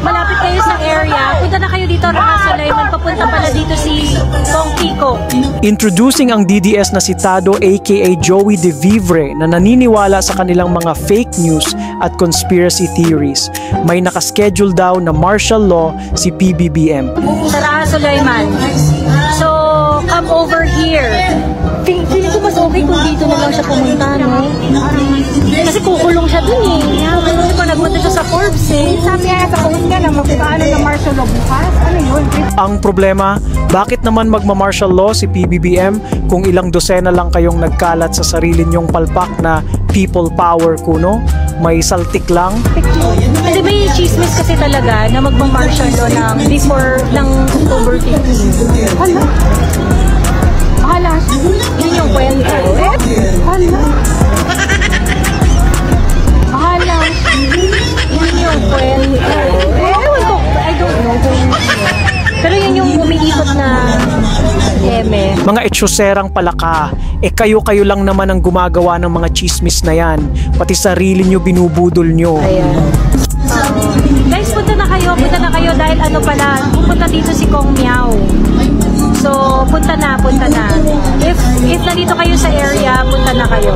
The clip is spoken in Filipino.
malapit kayo sa area, punta na kayo dito, Raha Sulaiman, papunta pala dito si Kong Kiko. Introducing ang DDS na si Tado aka Joey De Vivre na naniniwala sa kanilang mga fake news at conspiracy theories. May nakaschedule daw na martial law si PBBM. Sa Raha Sulaiman. So, come over here. Feeling ko mas okay kung dito na lang siya pumunta, no? Kasi kukulong siya dun eh. Kasi pa nagpunta siya sa Forbes eh. Sabi nga sa post ka na magpaano ng martial law bukas? Ano yun? Ang problema, bakit naman magma-martial law si PBBM kung ilang dosena lang kayong nagkalat sa sarili nyong palpak na people power kuno? May saltik lang? Kasi may chismis kasi talaga na magma-martial law ng before ng October 15. Hala? Hala? Yun yung kwento. Hala? Hala. Yun yung kwento. Ewan ko, I don't know kung pero yun yung umiikot na eme. Mga etsyuserang palaka, kayo-kayo lang naman ang gumagawa ng mga chismis na yan. Pati sarili nyo binubudol nyo. Ayan. Guys, punta na kayo dahil ano pala, pupunta dito si Kong Miao. So, punta na. If nandito kayo sa area, punta na kayo.